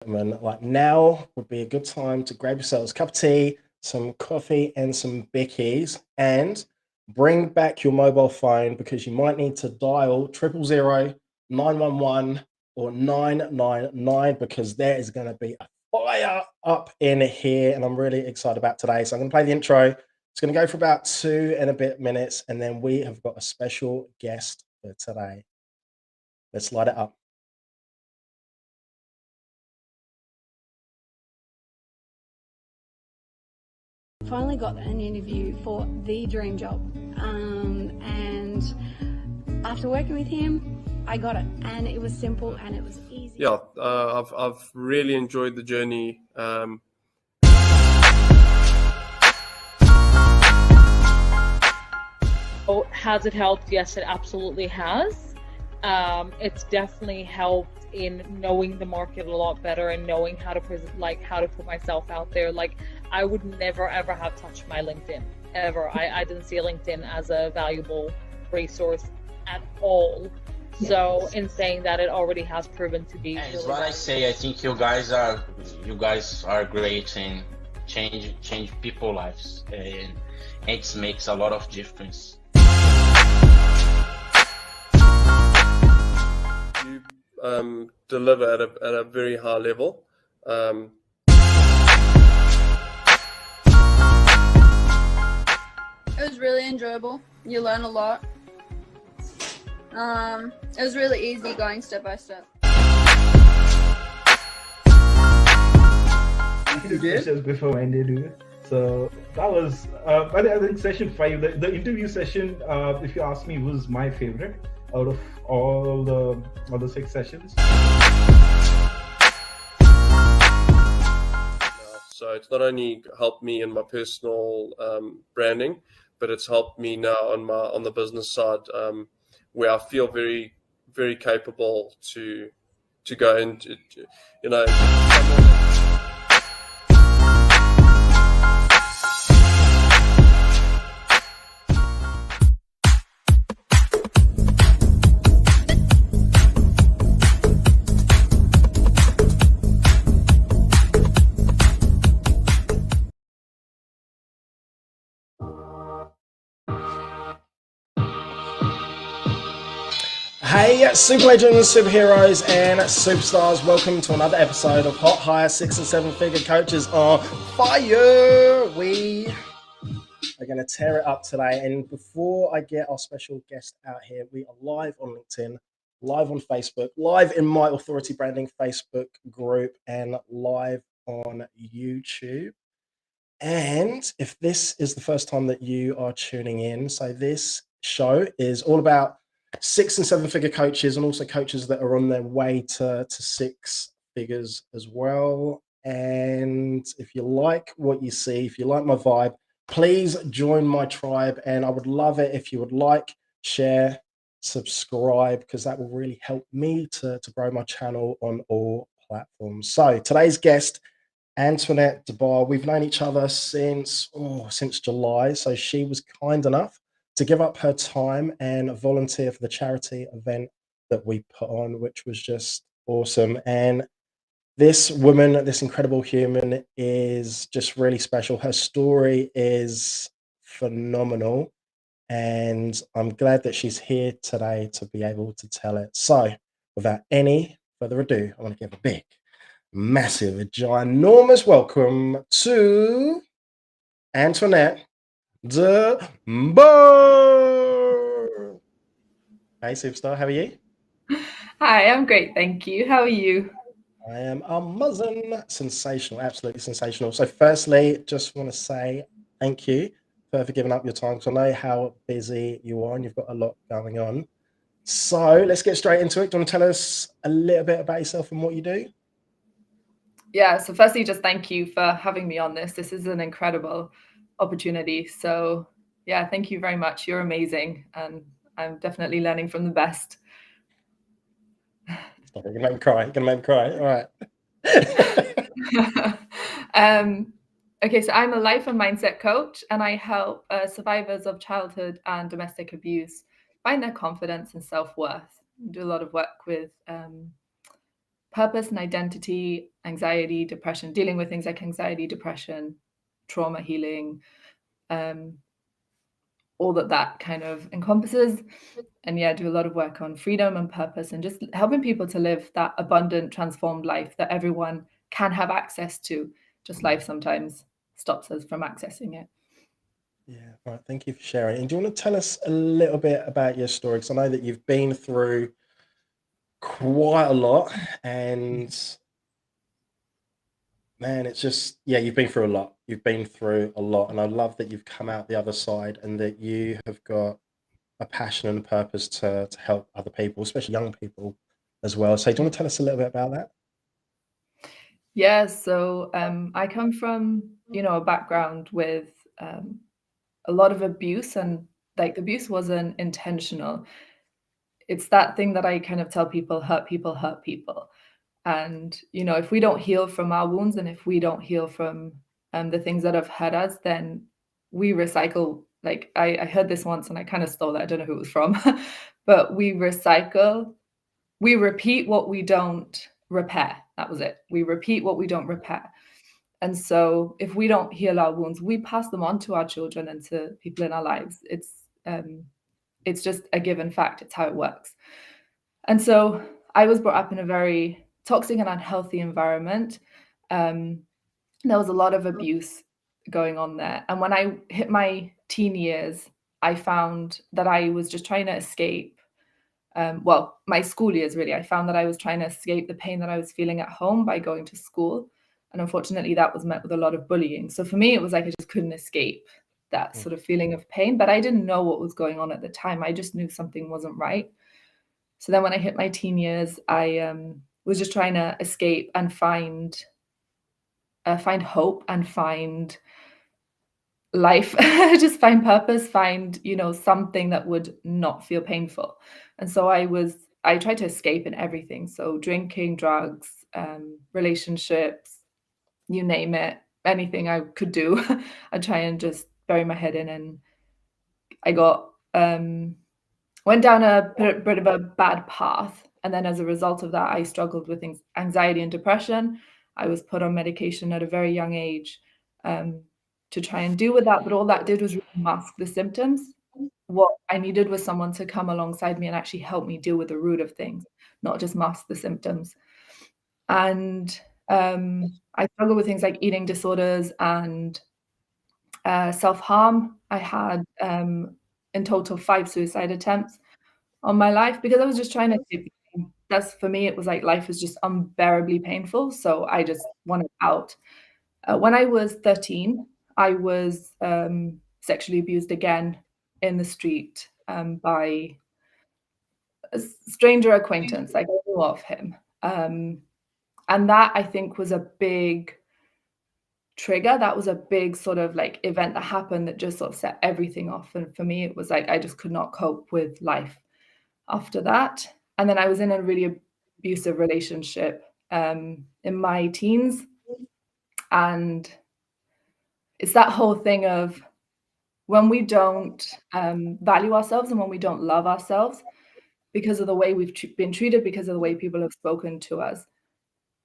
Like now would be a good time to grab yourselves a cup of tea, some coffee, and some bickies, and bring back your mobile phone because you might need to dial 000 911 or 999 because there is going to be a fire up in here, and I'm really excited about today. So I'm going to play the intro. It's going to go for about 2 and a bit minutes, and then we have got a special guest for today. Let's light it up. Finally got an interview for the dream job, and after working with him, I got it, and it was simple and it was easy. Yeah, I've really enjoyed the journey. Oh, has it helped? Yes, it absolutely has. It's definitely helped in knowing the market a lot better and knowing how to how to put myself out there. Like, I would never ever have touched my LinkedIn ever. I didn't see LinkedIn as a valuable resource at all. So in saying that, it already has proven to be. It's what I say. I think you guys are great and change people's lives, and it makes a lot of difference. You deliver at a very high level. It was really enjoyable. You learn a lot. It was really easy going step by step. Just before my interview. So that was, I think session 5, the interview session, if you ask me, was my favorite out of all the 6 sessions. So it's not only helped me in my personal branding, but it's helped me now on the business side, where I feel very, very capable to go into, Hey, super legends, superheroes, and superstars, welcome to another episode of Hot Hire 6 and 7 Figure Coaches on Fire. We are going to tear it up today. And before I get our special guest out here, we are live on LinkedIn, live on Facebook, live in my Authority Branding Facebook group, and live on YouTube. And if this is the first time that you are tuning in, so this show is all about 6 and 7 figure coaches and also coaches that are on their way to 6 figures as well. And if you like what you see, if you like my vibe, please join my tribe. And I would love it if you would like, share, subscribe, because that will really help me to grow my channel on all platforms. So today's guest, Antoinette 𝘿𝙧𝙚, we've known each other since July. So she was kind enough to give up her time and volunteer for the charity event that we put on, which was just awesome. And this woman, this incredible human, is just really special. Her story is phenomenal, and I'm glad that she's here today to be able to tell it. So without any further ado, I want to give a big, massive, ginormous welcome to Antoinette 𝘿𝙧𝙚. Hey, superstar, how are you? Hi, I'm great, thank you. How are you? I am amazing, sensational, absolutely sensational. So firstly, just want to say thank you for giving up your time, because I know how busy you are and you've got a lot going on. So let's get straight into it. Do you want to tell us a little bit about yourself and what you do? Yeah, so firstly, just thank you for having me on this. This is an incredible opportunity. So yeah, thank you very much. You're amazing, and I'm definitely learning from the best. Stop it, you're gonna make me cry. You're gonna make me cry. All right. Okay, so I'm a life and mindset coach, and I help survivors of childhood and domestic abuse find their confidence and self-worth. I do a lot of work with purpose and identity, anxiety, depression, dealing with things like anxiety, depression, trauma healing, all that kind of encompasses. And yeah, do a lot of work on freedom and purpose and just helping people to live that abundant, transformed life that everyone can have access to. Just life sometimes stops us from accessing it. Yeah, right. Thank you for sharing. And do you want to tell us a little bit about your story? Because I know that you've been through quite a lot, and man, it's just, yeah, you've been through a lot. You've been through a lot, and I love that you've come out the other side and that you have got a passion and a purpose to help other people, especially young people as well. So do you want to tell us a little bit about that? Yeah, so I come from, a background with a lot of abuse, and like abuse wasn't intentional. It's that thing that I kind of tell people, hurt people hurt people. And, if we don't heal from our wounds and if we don't heal from the things that have hurt us, then we recycle. Like I heard this once and I kind of stole it. I don't know who it was from, but we recycle. We repeat what we don't repair. That was it. We repeat what we don't repair. And so if we don't heal our wounds, we pass them on to our children and to people in our lives. It's just a given fact. It's how it works. And so I was brought up in a very toxic and unhealthy environment. There was a lot of abuse going on there. And when I hit my teen years, I found that I was just trying to escape. My school years, really. I found that I was trying to escape the pain that I was feeling at home by going to school. And unfortunately, that was met with a lot of bullying. So for me, it was like I just couldn't escape that sort of feeling of pain. But I didn't know what was going on at the time. I just knew something wasn't right. So then when I hit my teen years, I was just trying to escape and find hope and find life, just find purpose, find, something that would not feel painful. And so I tried to escape in everything. So drinking, drugs, relationships, you name it, anything I could do. I'd try and just bury my head in. And I went down a bit of a bad path. And then as a result of that, I struggled with anxiety and depression. I was put on medication at a very young age to try and deal with that. But all that did was really mask the symptoms. What I needed was someone to come alongside me and actually help me deal with the root of things, not just mask the symptoms. And I struggled with things like eating disorders and self-harm. I had in total 5 suicide attempts on my life because I was just trying to escape the pain. That's, for me, it was like life was just unbearably painful. So I just wanted out. When I was 13, I was sexually abused again in the street by a stranger acquaintance. Like, I knew of him. And that, I think, was a big trigger. That was a big sort of like event that happened that just sort of set everything off. And for me, it was like I just could not cope with life after that. And then I was in a really abusive relationship in my teens. And it's that whole thing of when we don't value ourselves and when we don't love ourselves because of the way we've been treated, because of the way people have spoken to us,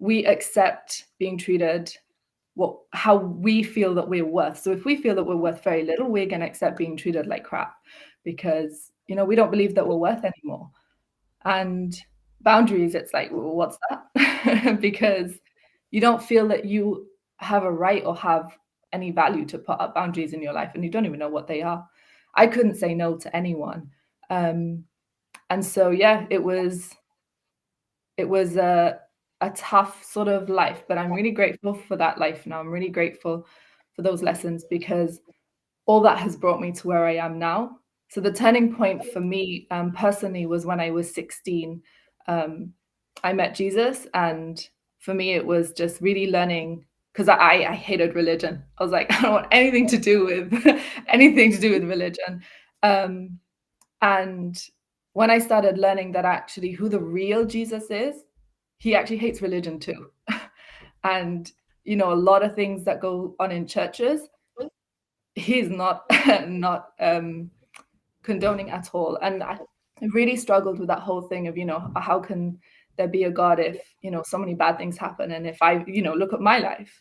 we accept being treated how we feel that we're worth. So if we feel that we're worth very little, we're going to accept being treated like crap because, we don't believe that we're worth anymore. And boundaries, it's like, well, what's that? Because you don't feel that you have a right or have any value to put up boundaries in your life, and you don't even know what they are. I couldn't say no to anyone. And so, yeah, it was a tough sort of life, but I'm really grateful for that life now. I'm really grateful for those lessons because all that has brought me to where I am now. So the turning point for me personally was when I was 16. I met Jesus, and for me it was just really learning, because I hated religion. I was like, I don't want anything to do with religion. And when I started learning that actually who the real Jesus is, he actually hates religion too. And, a lot of things that go on in churches, he's not condoning at all. And I really struggled with that whole thing of, how can there be a God if, you know, so many bad things happen? And if I, you know, look at my life,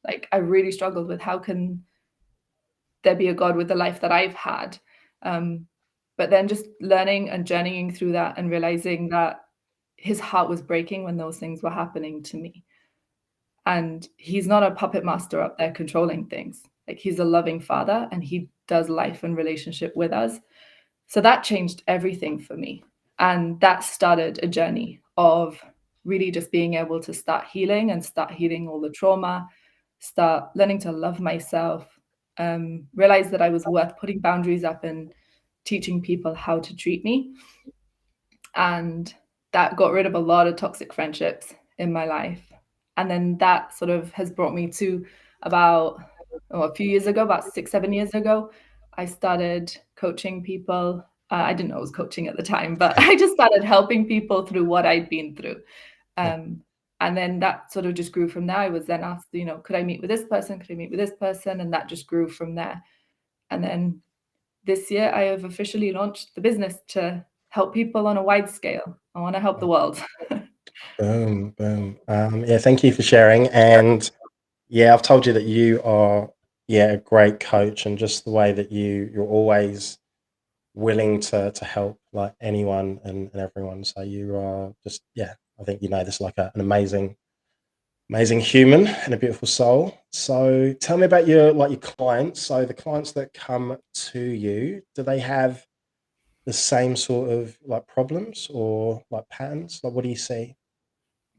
like I really struggled with how can there be a God with the life that I've had? But then just learning and journeying through that and realizing that his heart was breaking when those things were happening to me. And he's not a puppet master up there controlling things. Like he's a loving father and he does life and relationship with us. So that changed everything for me. And that started a journey of really just being able to start healing and start healing all the trauma, start learning to love myself, realize that I was worth putting boundaries up and teaching people how to treat me. And that got rid of a lot of toxic friendships in my life. And then that sort of has brought me to about a few years ago, about 6-7 years ago, I started coaching people. I didn't know I was coaching at the time, but I just started helping people through what I'd been through. And then that sort of just grew from there. I was then asked, you know, could I meet with this person? Could I meet with this person? And that just grew from there. And then this year, I have officially launched the business to help people on a wide scale. I want to help the world. Boom, boom. Yeah, thank you for sharing. And yeah, I've told you that you are, yeah, a great coach, and just the way that you're always willing to help like anyone and everyone. So you are just, yeah, I think you know this like an amazing human and a beautiful soul. So tell me about your clients. So the clients that come to you, do they have the same sort of like problems or like patterns? Like what do you see?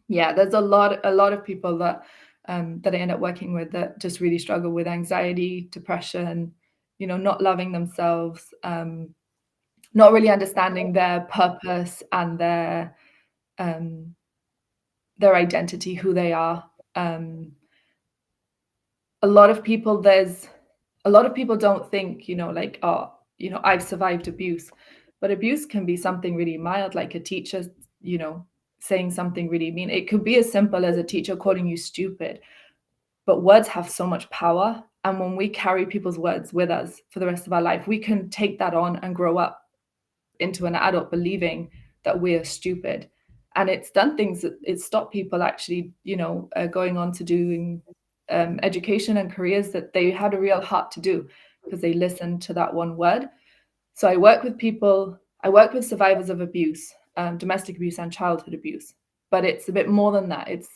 Yeah, there's a lot of people that that I end up working with that just really struggle with anxiety, depression, you know, not loving themselves, not really understanding their purpose and their identity, who they are. A lot of people don't think, you know, like, oh, you know, I've survived abuse, but abuse can be something really mild, like a teacher, you know, saying something really mean. It could be as simple as a teacher calling you stupid, but words have so much power. And when we carry people's words with us for the rest of our life, we can take that on and grow up into an adult believing that we're stupid. And it's done things that it's stopped people actually, you know, going on to doing education and careers that they had a real heart to do because they listened to that one word. So I work with survivors of abuse, domestic abuse and childhood abuse, but it's a bit more than that. It's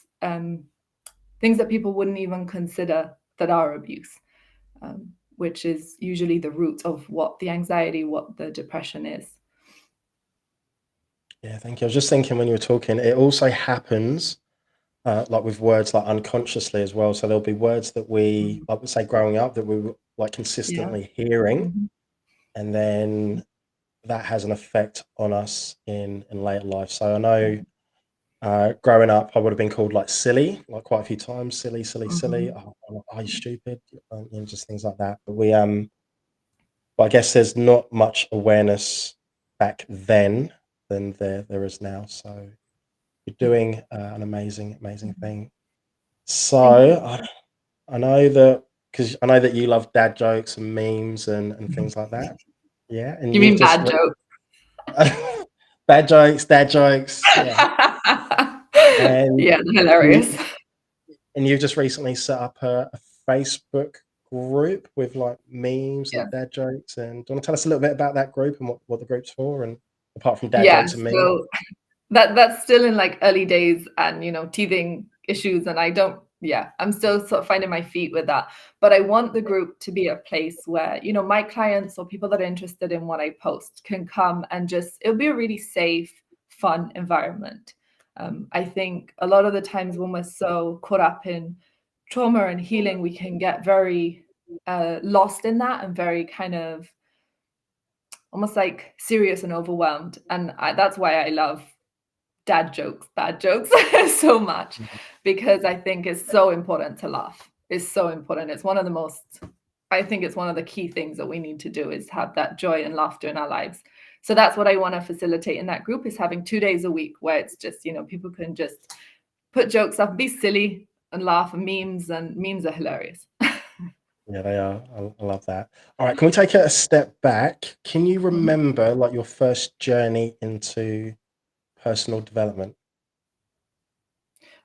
things that people wouldn't even consider that are abuse, which is usually the root of what the anxiety, what the depression is. Yeah, thank you. I was just thinking when you were talking, it also happens like with words like unconsciously as well. So there'll be words that we, like we say growing up, that we were like consistently hearing, Mhm. and then that has an effect on us in later life. So I know growing up, I would have been called like silly, like quite a few times, silly, silly, silly. Mhm. Oh, are you stupid? You know, just things like that. But but I guess there's not much awareness back then than there is now. So you're doing an amazing thing. So I know that, because I know that you love dad jokes and memes and things like that. Yeah, and You you've mean just bad joke? bad jokes, dad jokes, yeah. And Yeah, they're you hilarious. and you've just recently set up a Facebook group with like memes Yeah. and dad jokes. And do you want to tell us a little bit about that group and what the group's for? And apart from dad Yeah, jokes and memes. so that's still in like early days and, you know, teething issues, and I'm still sort of finding my feet with that. But I want the group to be a place where, you know, my clients or people that are interested in what I post can come and it'll be a really safe, fun environment. I think a lot of the times when we're so caught up in trauma and healing, we can get very lost in that and very kind of almost like serious and overwhelmed. And that's why I love dad jokes, bad jokes so much, because I think it's so important to laugh. It's so important. I think it's one of the key things that we need to do is have that joy and laughter in our lives. So that's what I want to facilitate in that group, is having 2 days a week where it's just, you know, people can just put jokes up, be silly and laugh, and memes are hilarious. Yeah, they are. I love that. All right, can we take it a step back? Can you remember like your first journey into personal development?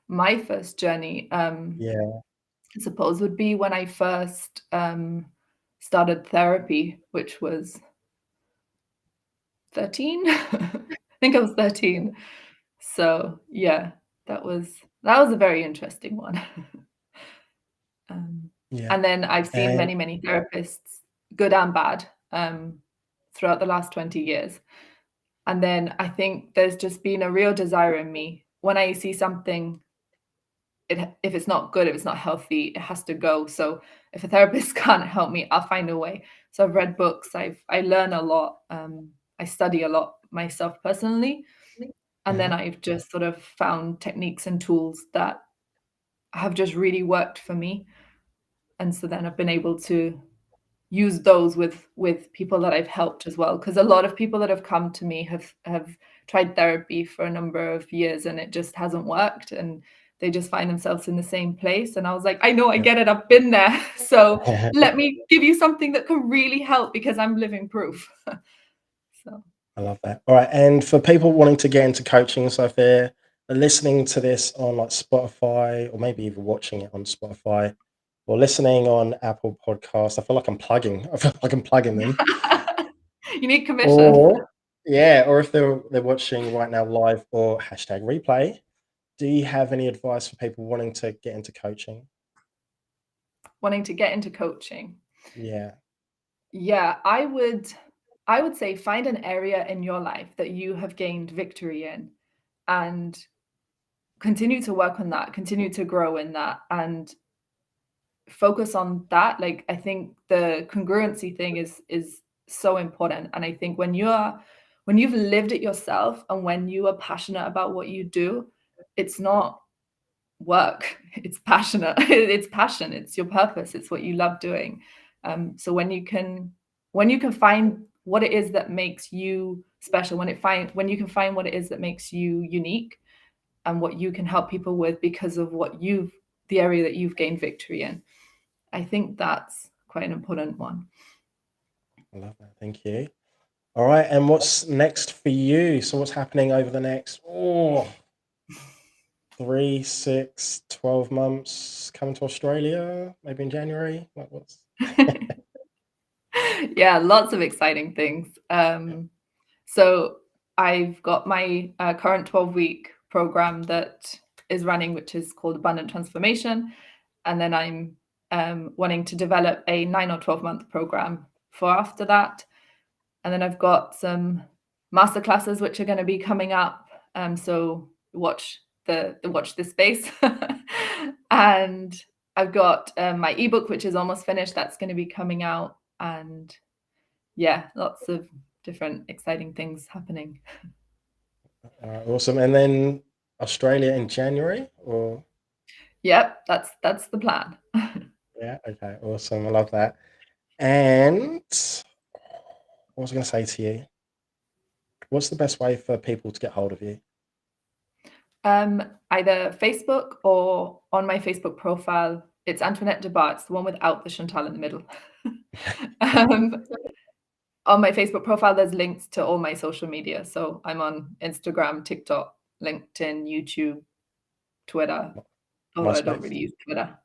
my first journey, Yeah. I suppose, would be when I first started therapy, which was 13. I think I was 13. So yeah, that was a very interesting one. Yeah. And then I've seen And many therapists, good and bad, throughout the last 20 years. And then I think there's just been a real desire in me when I see something, if it's not good, if it's not healthy, it has to go. So if a therapist can't help me, I'll find a way. So I've read books, I learn a lot, I study a lot myself personally, and then I've just sort of found techniques and tools that have just really worked for me. And so then I've been able to use those with people that I've helped as well, because a lot of people that have come to me have tried therapy for a number of years and it just hasn't worked, and they just find themselves in the same place. And I was like, I know, I get it, I've been there. So let me give you something that can really help, because I'm living proof. So I love that. All right, and for people wanting to get into coaching, so if they're listening to this on like Spotify, or maybe even watching it on Spotify, or listening on Apple Podcasts, I feel like I'm plugging. I feel like I'm plugging them. you need commission. Or yeah, or if they're watching right now live or hashtag replay, do you have any advice for people wanting to get into coaching? Wanting to get into coaching. Yeah. Yeah, I would say find an area in your life that you have gained victory in, and continue to work on that, continue to grow in that, and focus on that. Like, I think the congruency thing is so important. And I think when you've lived it yourself, and when you are passionate about what you do, it's not work, it's passionate. It's passion, it's your purpose, it's what you love doing. So when you can find what it is that makes you special, when you can find what it is that makes you unique, and what you can help people with because of the area that you've gained victory in, I think that's quite an important one. I love that. Thank you. All right, and what's next for you? So what's happening over the next 3, 6, 12 months? Coming to Australia, maybe in January? What's Yeah, lots of exciting things. So I've got my current 12-week program that is running, which is called Abundant Transformation. And then I'm wanting to develop a 9 or 12-month program for after that. And then I've got some masterclasses which are going to be coming up. So watch this space. And I've got my ebook, which is almost finished. That's going to be coming out. And yeah, lots of different exciting things happening. awesome. And then Australia in January, or Yep, that's the plan. yeah, okay, awesome. I love that. And what was I going to say to you? What's the best way for people to get hold of you? Either Facebook, or on my Facebook profile, it's Antoinette 𝘿𝙧𝙚. It's the one without the Chantal in the middle. On my Facebook profile, there's links to all my social media. So I'm on Instagram, TikTok, LinkedIn, YouTube, Twitter. Oh, I don't really use Twitter.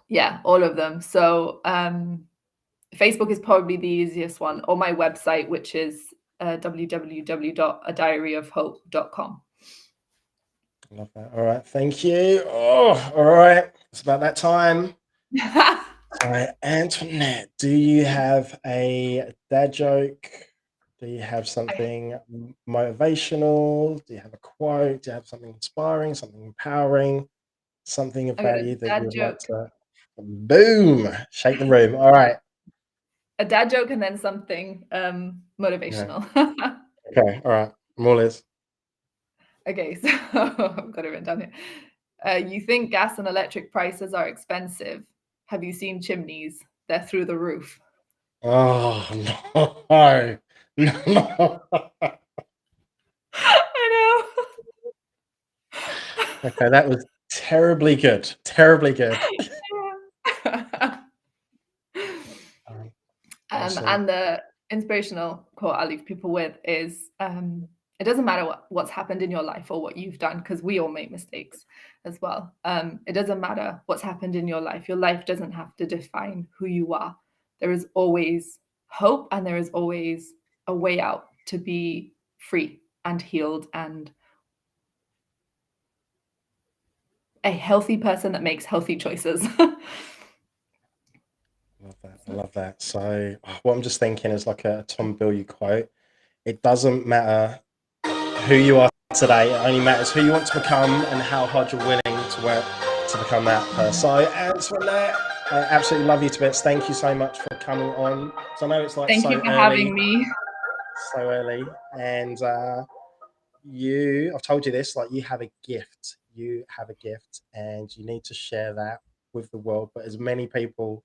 Yeah, all of them. So Facebook is probably the easiest one, or my website, which is www.adiaryofhope.com. Love that. All right, thank you. Oh, all right, it's about that time. All right, Antoinette, do you have a dad joke? Do you have something motivational? Do you have a quote? Do you have something inspiring, something empowering, something of value that you would like to? Boom! Shake the room. All right. A dad joke and then something motivational. Yeah. Okay. All right. I'm all ears. Okay, so I've got it written down here. You think gas and electric prices are expensive? Have you seen chimneys? They're through the roof. Oh no! No. I know. Okay, that was terribly good. Terribly good. Awesome. And the inspirational quote I'll leave people with is, it doesn't matter what's happened in your life or what you've done, because we all make mistakes as well. It doesn't matter what's happened in your life. Your life doesn't have to define who you are. There is always hope, and there is always a way out to be free and healed and a healthy person that makes healthy choices. Love that. I love that. So what I'm just thinking is like a Tom Billy quote. It doesn't matter who you are today. It only matters who you want to become and how hard you're willing to work to become that person. So Antoinette, I absolutely love you to bits. Thank you so much for coming on. So I know it's like Thank so you for early, having me. so early, and I've told you this, like you have a gift. You have a gift, and you need to share that with the world, but as many people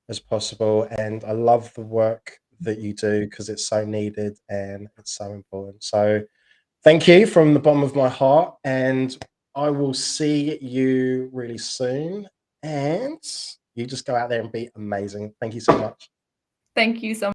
as possible. And I love the work that you do because it's so needed and it's so important. So thank you from the bottom of my heart, and I will see you really soon. And you just go out there and be amazing. Thank you so much. Thank you so much.